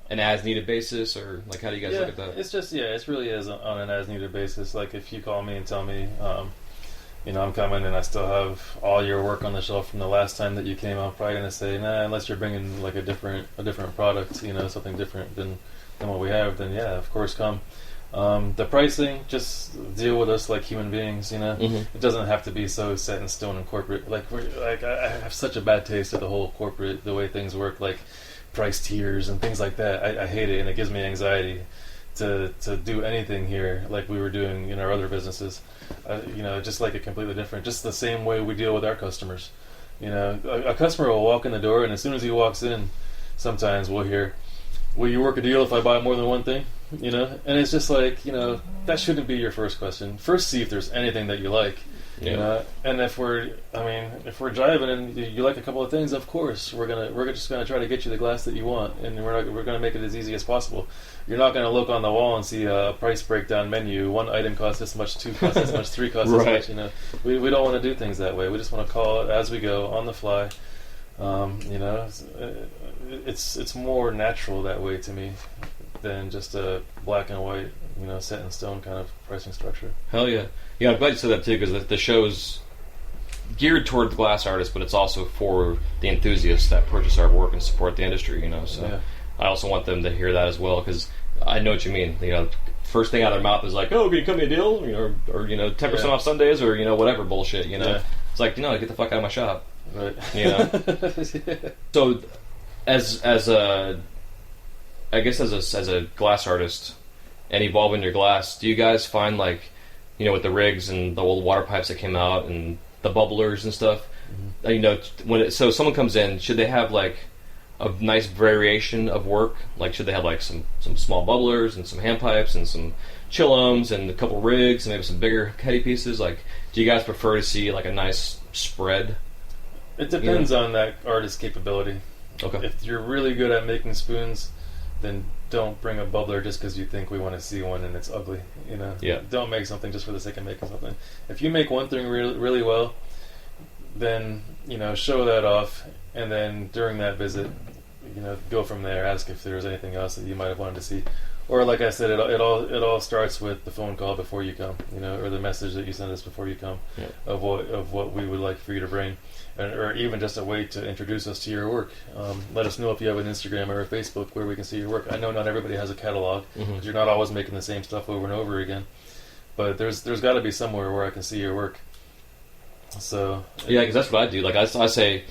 Speaker 1: an as needed basis, or like how do you guys look at that?
Speaker 3: It's just it really is on an as needed basis. Like if you call me and tell me, I'm coming and I still have all your work on the shelf from the last time that you came, I'm probably gonna say nah, unless you're bringing like a different product, something different than what we have. Then yeah, of course come. The pricing, just deal with us like human beings, It doesn't have to be so set in stone and corporate. I have such a bad taste of the whole corporate, the way things work. Like, price tiers and things like that. I hate it, and it gives me anxiety to do anything here like we were doing in our other businesses. Just like it completely different. Just the same way we deal with our customers. A customer will walk in the door, and as soon as he walks in, sometimes we'll hear, "Will you work a deal if I buy more than one thing?" And it's just like, that shouldn't be your first question. First, see if there's anything that you like. And if we're driving and you like a couple of things, of course we're just gonna try to get you the glass that you want, and we're gonna make it as easy as possible. You're not gonna look on the wall and see a price breakdown menu. One item costs this much, two costs this much, three costs this much. We don't want to do things that way. We just want to call it as we go on the fly. It's more natural that way to me than just a black and white, set in stone kind of pricing structure.
Speaker 1: Hell yeah. Yeah, I'm glad you said that too, because the show's geared toward the glass artists, but it's also for the enthusiasts that purchase our work and support the industry, So yeah. I also want them to hear that as well, because I know what you mean. First thing out of their mouth is like, "Oh, can you cut me a deal?" Or 10% off Sundays, or whatever bullshit.
Speaker 3: Yeah.
Speaker 1: It's like, get the fuck out of my shop.
Speaker 3: Right.
Speaker 1: So, as a glass artist and evolving your glass, do you guys find with the rigs and the old water pipes that came out and the bubblers and stuff, so someone comes in, should they have a nice variation of work? Should they have some small bubblers and some hand pipes and some chill-ohms and a couple rigs and maybe some bigger heady pieces? Do you guys prefer to see a nice spread?
Speaker 3: It depends on that artist's capability.
Speaker 1: Okay.
Speaker 3: If you're really good at making spoons, then don't bring a bubbler just because you think we want to see one and it's ugly.
Speaker 1: Yeah.
Speaker 3: Don't make something just for the sake of making something. If you make one thing really, really well, then show that off, and then during that visit, go from there. Ask if there's anything else that you might have wanted to see, or like I said, it all starts with the phone call before you come, or the message that you send us before you come, of what we would like for you to bring. Or even just a way to introduce us to your work. Let us know if you have an Instagram or a Facebook where we can see your work. I know not everybody has a catalog, because you're not always making the same stuff over and over again. But there's got to be somewhere where I can see your work. So
Speaker 1: yeah, because that's what I do. I say,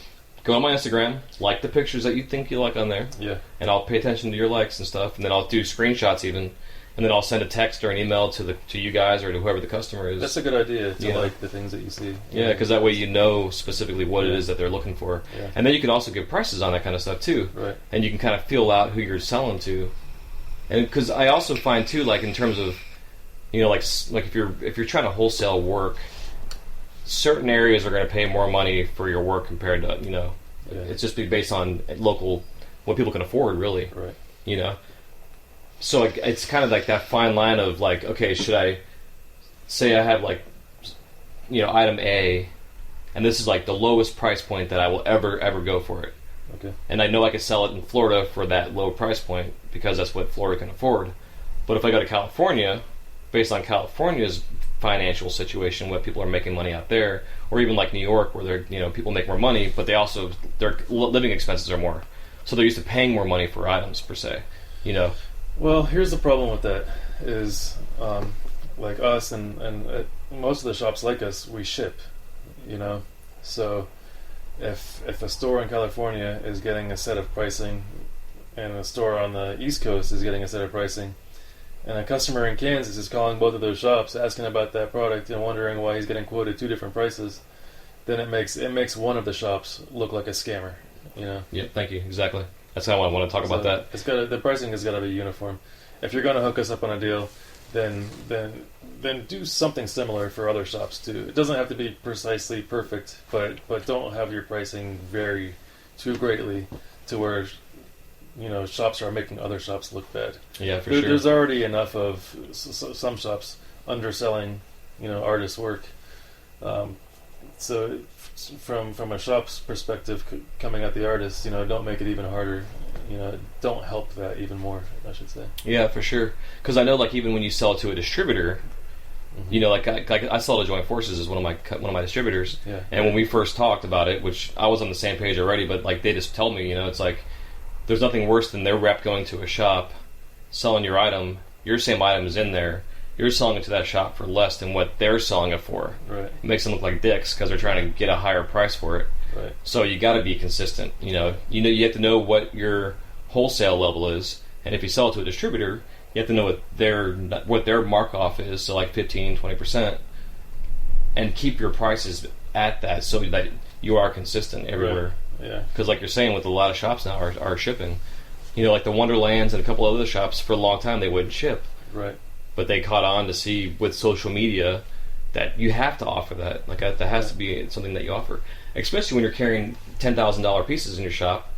Speaker 1: go on my Instagram, like the pictures that you think you like on there.
Speaker 3: Yeah. And
Speaker 1: I'll pay attention to your likes and stuff, and then I'll do screenshots even. And then I'll send a text or an email to you guys or to whoever the customer is.
Speaker 3: That's a good idea, to like the things that you see.
Speaker 1: Yeah, because that way you know specifically what it is that they're looking for.
Speaker 3: Yeah.
Speaker 1: And then you can also give prices on that kind of stuff too.
Speaker 3: Right.
Speaker 1: And you can kind of feel out who you're selling to. And because I also find too, in terms of, if you're trying to wholesale work, certain areas are going to pay more money for your work compared to, it's just based on local, what people can afford really.
Speaker 3: Right.
Speaker 1: So it's kind of that fine line of okay, should I say I have item A, and this is the lowest price point that I will ever go for it.
Speaker 3: Okay.
Speaker 1: And I know I could sell it in Florida for that low price point because that's what Florida can afford. But if I go to California, based on California's financial situation, what people are making money out there, or even New York, where they're people make more money, but their living expenses are more, so they're used to paying more money for items per se.
Speaker 3: Well, here's the problem with that is, like us and most of the shops like us, we ship, So if a store in California is getting a set of pricing and a store on the East Coast is getting a set of pricing, and a customer in Kansas is calling both of those shops asking about that product and wondering why he's getting quoted two different prices, then it makes one of the shops look like a scammer,
Speaker 1: Yeah, thank you. Exactly. That's how I want to talk about that.
Speaker 3: The pricing has got to be uniform. If you're going to hook us up on a deal, then do something similar for other shops too. It doesn't have to be precisely perfect, but don't have your pricing vary too greatly to where shops are making other shops look bad.
Speaker 1: Yeah, for sure.
Speaker 3: There's already enough of some shops underselling artists' work. So from a shop's perspective, coming at the artist, don't make it even harder. Don't help that even more, I should say.
Speaker 1: Yeah, for sure. Because I know, even when you sell to a distributor, I sell to Joint Forces as one of my distributors.
Speaker 3: Yeah.
Speaker 1: And when we first talked about it, which I was on the same page already, but they just tell me, it's there's nothing worse than their rep going to a shop, selling your item. Your same item is in there. You're selling it to that shop for less than what they're selling it for.
Speaker 3: Right.
Speaker 1: It makes them look like dicks because they're trying to get a higher price for it.
Speaker 3: Right.
Speaker 1: So you got to be consistent. You have to know what your wholesale level is, and if you sell it to a distributor, you have to know what their mark off is, so like 15-20%, and keep your prices at that so that you are consistent everywhere.
Speaker 3: Right. Yeah.
Speaker 1: Because like you're saying, with a lot of shops now are shipping. You know, like the Wonderlands and a couple other shops, for a long time they wouldn't ship.
Speaker 3: Right.
Speaker 1: But they caught on to see with social media that you have to offer that. Like that has to be something that you offer, especially when you're carrying $10,000 pieces in your shop.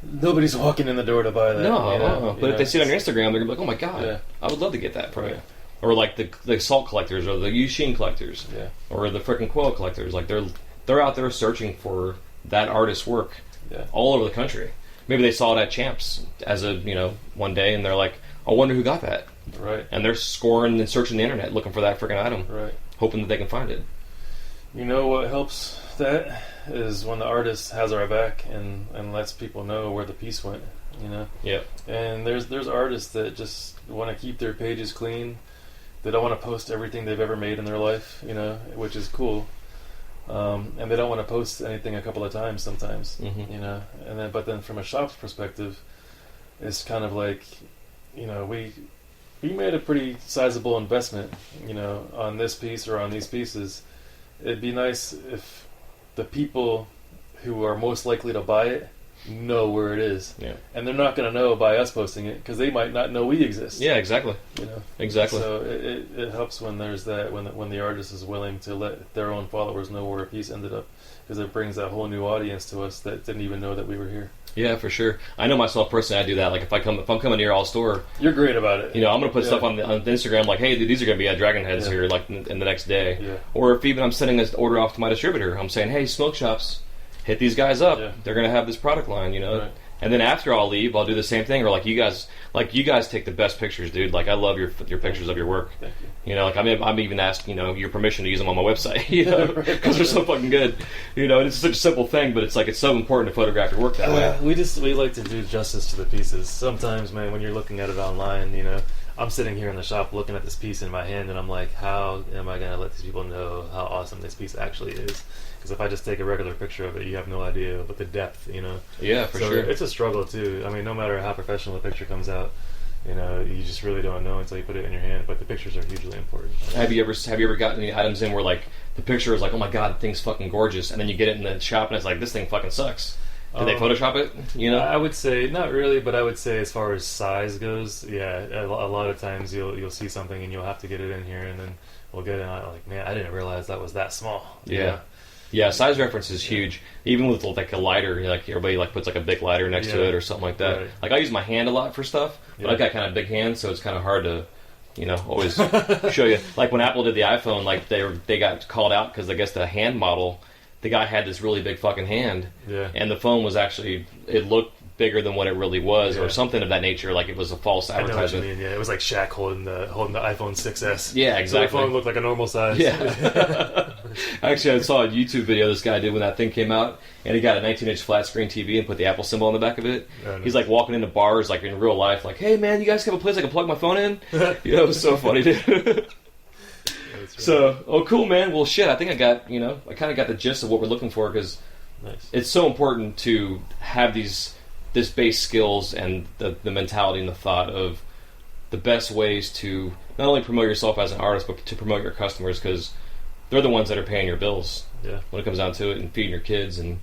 Speaker 3: Nobody's walking in the door to buy that.
Speaker 1: No, but if they see it on your Instagram, they're gonna be like, "Oh my god, I would love to get that from you." Or like the salt collectors, or the Yushin collectors, or the frickin' quill collectors. Like they're out there searching for that artist's work all over the country. Maybe they saw it at Champs as a one day, and they're like, "I wonder who got that."
Speaker 3: Right. And
Speaker 1: they're scoring and searching the internet looking for that frickin' item.
Speaker 3: Right.
Speaker 1: Hoping that they can find it.
Speaker 3: You know what helps that is when the artist has our back and lets people know where the piece went.
Speaker 1: Yeah.
Speaker 3: And there's artists that just want to keep their pages clean. They don't want to post everything they've ever made in their life, which is cool. And they don't want to post anything a couple of times sometimes, but then from a shop's perspective, it's kind of like, we made a pretty sizable investment, on this piece or on these pieces. It'd be nice if the people who are most likely to buy it know where it is. Yeah. And they're not going to know by us posting it because they might not know we exist.
Speaker 1: Yeah, exactly. Exactly.
Speaker 3: So it helps when there's that, when the artist is willing to let their own followers know where a piece ended up, because it brings that whole new audience to us that didn't even know that we were here.
Speaker 1: Yeah, for sure. I know myself personally. I do that. Like if I'm coming to your all store,
Speaker 3: you're great about it.
Speaker 1: I'm gonna put stuff on Instagram like, hey, dude, these are gonna be at Dragon Headz here, like in the next day. Yeah. Or if even I'm sending this order off to my distributor, I'm saying, hey, SmokeShops, hit these guys up. Yeah. They're gonna have this product line, Right. And then after I'll leave, I'll do the same thing. Or like you guys take the best pictures, dude. Like I love your pictures of your work. Thank you. Like I'm even asked, your permission to use them on my website, because they're so fucking good. And it's such a simple thing, but it's like it's so important to photograph your work that way.
Speaker 3: We like to do justice to the pieces. Sometimes, man, when you're looking at it online, I'm sitting here in the shop looking at this piece in my hand, and I'm like, how am I going to let these people know how awesome this piece actually is? Because if I just take a regular picture of it, you have no idea but the depth,
Speaker 1: Yeah, for sure.
Speaker 3: It's a struggle too. I mean, no matter how professional the picture comes out, you just really don't know until you put it in your hand. But the pictures are hugely important.
Speaker 1: Have you ever gotten any items in where like the picture is like, oh my god, the thing's fucking gorgeous, and then you get it in the shop and it's like, this thing fucking sucks. Did they Photoshop it? I
Speaker 3: would say not really, but I would say as far as size goes, yeah, a lot of times you'll see something and you'll have to get it in here, and then we'll get it out like, man, I didn't realize that was that small.
Speaker 1: Yeah. Yeah, size reference is huge. Even with like a lighter, like everybody like puts like a big lighter next to it or something like that. Right. Like I use my hand a lot for stuff, but I've got kind of big hands, so it's kind of hard to, always show you. Like when Apple did the iPhone, like they got called out because I guess the hand model, the guy had this really big fucking hand, and the phone was actually, it looked bigger than what it really was, or something of that nature. Like it was a false advertisement.
Speaker 3: It was like Shaq holding the iPhone 6S.
Speaker 1: Yeah, exactly.
Speaker 3: So the phone looked like a normal size.
Speaker 1: Yeah. Actually, I saw a YouTube video this guy did when that thing came out, and he got a 19-inch flat screen TV and put the Apple symbol on the back of it. Oh, nice. He's like walking into bars, like in real life, like, "Hey man, you guys have a place I can plug my phone in?" It was so funny, dude. So, cool, man. Well, shit, I think I got, I kind of got the gist of what we're looking for, because it's so important to have this base skills and the mentality and the thought of the best ways to not only promote yourself as an artist, but to promote your customers, because they're the ones that are paying your bills when it comes down to it, and feeding your kids, and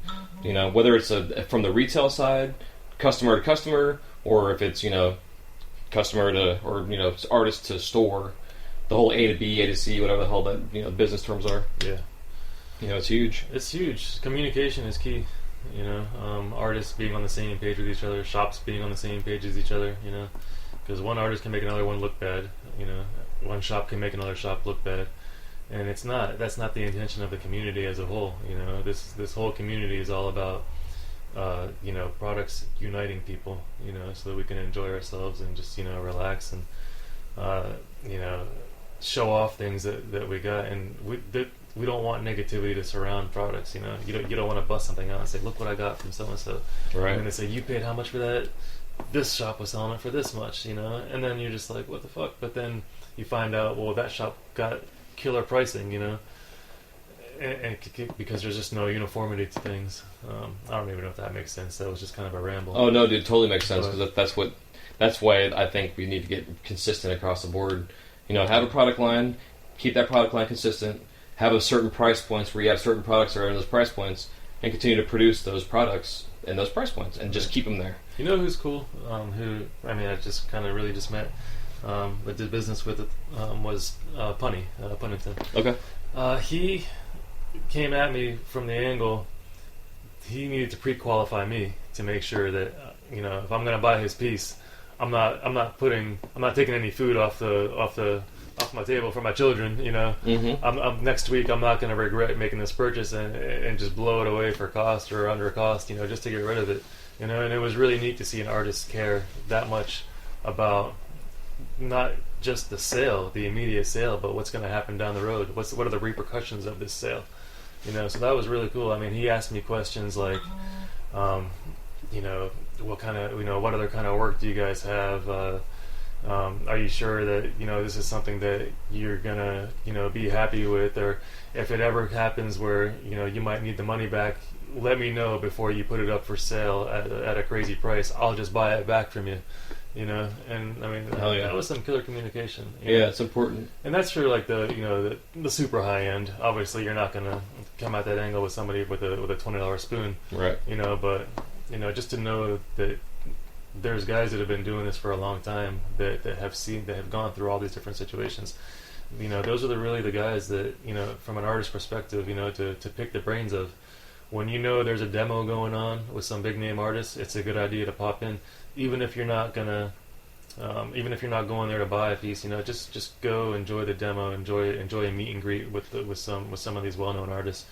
Speaker 1: whether it's from the retail side, customer to customer, or if it's customer to, or artist to store, the whole A to B, A to C, whatever the hell that business terms are. Yeah, it's huge.
Speaker 3: It's huge. Communication is key. Artists being on the same page with each other, shops being on the same page as each other. Because one artist can make another one look bad. One shop can make another shop look bad. And that's not the intention of the community as a whole. This whole community is all about products uniting people, so that we can enjoy ourselves and just relax and show off things that we got. And we don't want negativity to surround products. You don't want to bust something out and say, look what I got from so and so. Right. And they say, you paid how much for that? This shop was selling it for this much. And then you're just like, what the fuck? But then you find out, well, that shop got killer pricing, because there's just no uniformity to things. I don't even know if that makes sense. That was just kind of a ramble.
Speaker 1: Oh no, dude, totally makes sense, because that's why I think we need to get consistent across the board. Have a product line, keep that product line consistent, have a certain price points where you have certain products that are in those price points, and continue to produce those products in those price points, and just keep them there.
Speaker 3: You know who's cool? I just kind of really just met, but did business with it, was Punny, Punnington.
Speaker 1: Okay.
Speaker 3: He came at me from the angle. He needed to pre-qualify me to make sure that if I'm going to buy his piece, I'm not taking any food off my table for my children.
Speaker 1: Mm-hmm.
Speaker 3: Next week I'm not going to regret making this purchase and just blow it away for cost or under cost. Just to get rid of it. And it was really neat to see an artist care that much about not just the sale, the immediate sale, but what's going to happen down the road. What are the repercussions of this sale? So that was really cool. I mean, he asked me questions like, what kind of, what other kind of work do you guys have? Are you sure that this is something that you're gonna be happy with, or if it ever happens where you might need the money back, let me know before you put it up for sale at a crazy price. I'll just buy it back from you. And I mean, that was some killer communication.
Speaker 1: Yeah, it's important.
Speaker 3: And that's for like the super high end. Obviously, you're not gonna come at that angle with somebody with a $20 spoon,
Speaker 1: right?
Speaker 3: But just to know that there's guys that have been doing this for a long time that have gone through all these different situations. Those are really the guys that from an artist perspective, to pick the brains of. When there's a demo going on with some big name artist, it's a good idea to pop in, even if you're not going there to buy a piece. Just go enjoy the demo, enjoy a meet and greet with some of these well-known artists,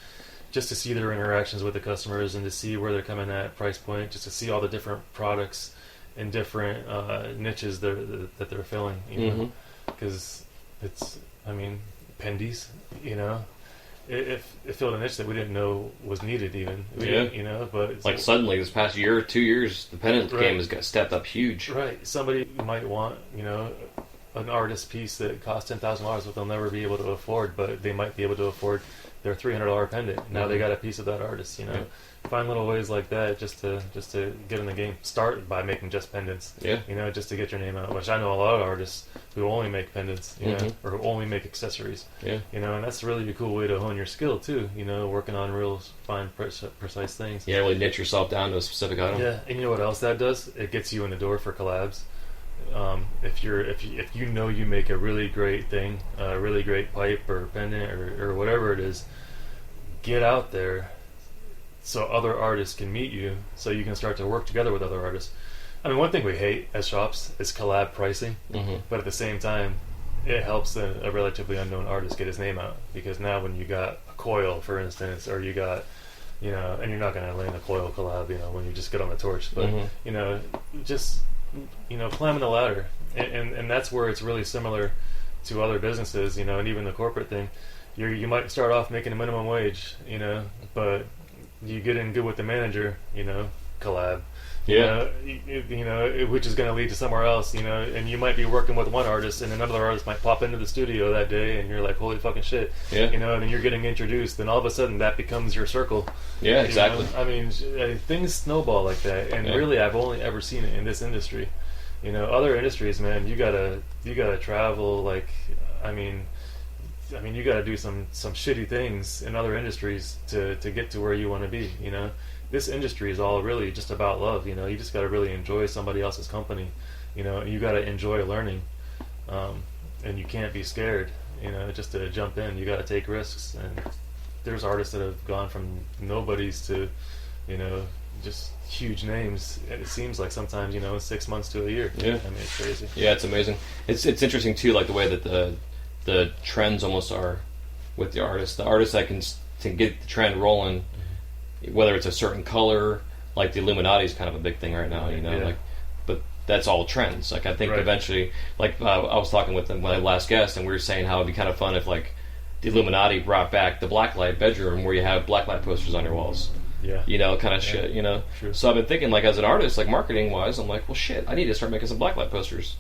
Speaker 3: just to see their interactions with the customers and to see where they're coming at price point, just to see all the different products and different niches that they're filling. Because it's, Pendies, It filled a niche that we didn't know was needed even. But it's
Speaker 1: like suddenly this past year, 2 years, the pendant game has got stepped up huge.
Speaker 3: Right. Somebody might want, an artist piece that costs $10,000 that they'll never be able to afford, but they might be able to afford their $300 pendant. Now they got a piece of that artist, Find little ways like that just to get in the game. Start by making just pendants. Yeah. Just to get your name out. Which I know a lot of artists who only make pendants, or who only make accessories. Yeah. And that's really a cool way to hone your skill too. Working on real fine, precise things.
Speaker 1: Yeah, really niche yourself down to a specific item.
Speaker 3: Yeah, and you know what else that does? It gets you in the door for collabs. If you make a really great thing, a really great pipe or pendant or whatever it is, get out there so other artists can meet you, so you can start to work together with other artists. One thing we hate as shops is collab pricing, but at the same time, it helps a relatively unknown artist get his name out, because now when you got a coil, for instance, or you got, and you're not going to land a coil collab, when you just get on the torch, but, just, climbing the ladder, and that's where it's really similar to other businesses, and even the corporate thing. You might start off making a minimum wage, but you get in good with the manager, collab. Which is going to lead to somewhere else, and you might be working with one artist, and another artist might pop into the studio that day, and you're like, holy fucking shit, and then you're getting introduced, and all of a sudden that becomes your circle.
Speaker 1: Yeah, exactly.
Speaker 3: Things snowball like that, and really, I've only ever seen it in this industry. Other industries, man, you gotta travel, like, you gotta do some shitty things in other industries to get to where you want to be. This industry is all really just about love. You just got to really enjoy somebody else's company. You got to enjoy learning, and you can't be scared. Just to jump in, you got to take risks. And there's artists that have gone from nobodies to, just huge names. It seems like sometimes, in 6 months to a year. Yeah, it's crazy.
Speaker 1: Yeah, it's amazing. It's interesting too, like the way that the trends almost are with the artists. The artists that can get the trend rolling. Whether it's a certain color, like the Illuminati is kind of a big thing right now, but that's all trends. Like I think eventually, like I was talking with my last guest, and we were saying how it'd be kind of fun if like the Illuminati brought back the blacklight bedroom where you have blacklight posters on your walls. Yeah. Kind of shit.
Speaker 3: True.
Speaker 1: So I've been thinking, like as an artist, like marketing wise, I'm like, well, shit, I need to start making some blacklight posters.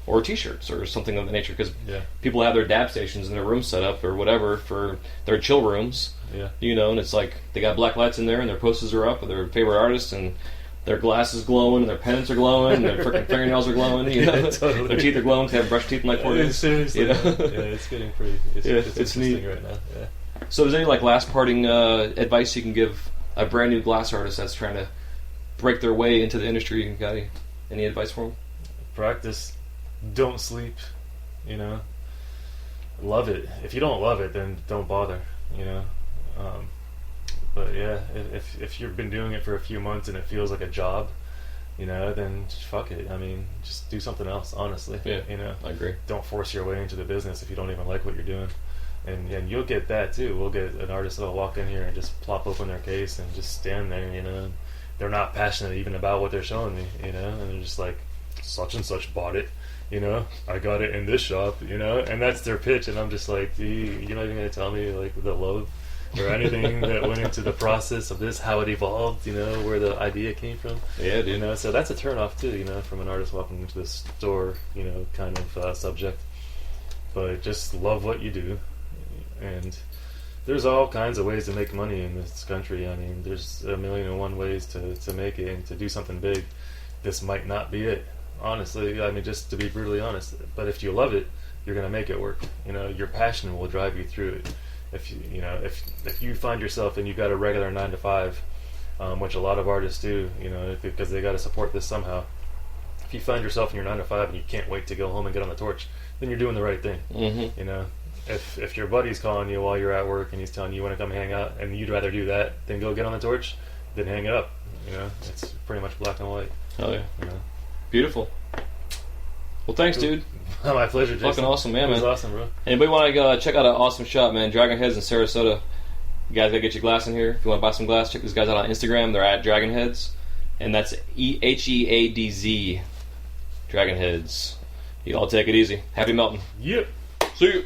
Speaker 1: or t-shirts or something of the nature, because
Speaker 3: Yeah.
Speaker 1: people have their dab stations in their room set up or whatever for their chill rooms.
Speaker 3: Yeah.
Speaker 1: You know, and it's like they got black lights in there and their posters are up with their favorite artists and their glasses glowing and their pennants are glowing and their freaking fingernails are glowing. You know,
Speaker 3: Yeah, totally.
Speaker 1: their teeth are glowing because they haven't brushed teeth in like 4 days.
Speaker 3: Seriously.
Speaker 1: You know?
Speaker 3: Yeah, it's getting pretty. It's interesting
Speaker 1: neat
Speaker 3: right now. Yeah.
Speaker 1: So, is there any like last parting advice you can give a brand new glass artist that's trying to break their way into the industry? You got any advice for them?
Speaker 3: Practice. Don't sleep. You know. Love it. If you don't love it, then don't bother. You know. But yeah, if you've been doing it for a few months and it feels like a job, you know, then just fuck it. I mean, just do something else. Honestly.
Speaker 1: Yeah.
Speaker 3: You know.
Speaker 1: I agree.
Speaker 3: Don't force your way into the business if you don't even like what you're doing. And you'll get that too. We'll get an artist that'll walk in here and just plop open their case and just stand there, you know. And they're not passionate even about what they're showing me, you know. And they're just like, such and such bought it, you know. I got it in this shop, you know. And that's their pitch. And I'm just like, you're not even gonna tell me like the love or anything that went into the process of this, how it evolved, you know, where the idea came from.
Speaker 1: Yeah, dude.
Speaker 3: You know, so that's a turnoff too, you know, from an artist walking into the store, you know, kind of subject. But just love what you do. And there's all kinds of ways to make money in this country. I mean, there's 1,000,001 ways to make it and to do something big. This might not be it, honestly. I mean, just to be brutally honest. But if you love it, you're going to make it work. You know, your passion will drive you through it. If you find yourself and you've got a regular 9 to 5, which a lot of artists do, you know, because they got to support this somehow. If you find yourself in your 9 to 5 and you can't wait to go home and get on the torch, then you're doing the right thing.
Speaker 1: Mm-hmm.
Speaker 3: You know. If your buddy's calling you while you're at work and he's telling you want to come hang out and you'd rather do that than go get on the torch, then hang it up. You know, it's pretty much black and white.
Speaker 1: Hell yeah.
Speaker 3: You know?
Speaker 1: Beautiful. Well, thanks, dude.
Speaker 3: My pleasure, Jason.
Speaker 1: Fucking awesome, man.
Speaker 3: It was awesome, bro.
Speaker 1: Anybody want to check out an awesome shop, man? Dragon Headz in Sarasota. You guys gotta get your glass in here. If you want to buy some glass, check these guys out on Instagram. They're at Dragon Headz, and that's Headz. Dragon Headz. You all take it easy. Happy melting.
Speaker 3: Yep.
Speaker 1: See you.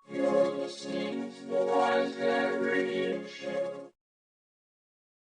Speaker 2: You're listening to the